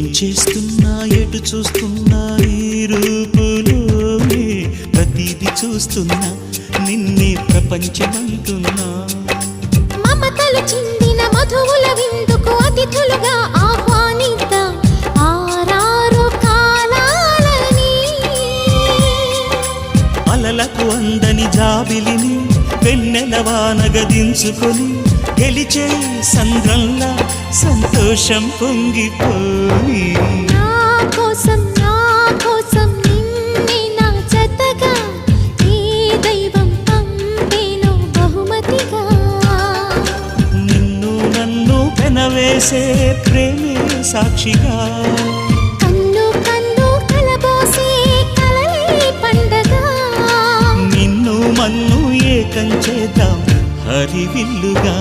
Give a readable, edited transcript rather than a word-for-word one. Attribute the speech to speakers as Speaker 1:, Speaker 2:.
Speaker 1: ఏం చేస్తున్నా ఎటు చూస్తున్నా ఈ రూపులోనే ప్రతిదీ చూస్తున్నా నిన్నే ప్రపంచమంటున్నా
Speaker 2: మమతలు చిందిన మధువుల విందుకు అతిథులుగా ఆహ్వానిద్దాం ఆరారు కాలాలని
Speaker 1: అలలకు అందని జాబిలిని వెన్నెల వానగదించుకొని గెలిచే సంద్రంలా సంతోషం పొంగిపోయి
Speaker 2: నా కోసం నిన్నే నా జతగా ఈ దైవం పంపేను బహుమతిగా
Speaker 1: నిన్ను నన్ను పెనవేసే ప్రేమే సాక్షిగా
Speaker 2: కన్ను కన్ను కలబోసే కలలే పండగ
Speaker 1: నిన్ను మన్ను ఏకం చేద్దాం హరివిల్లుగా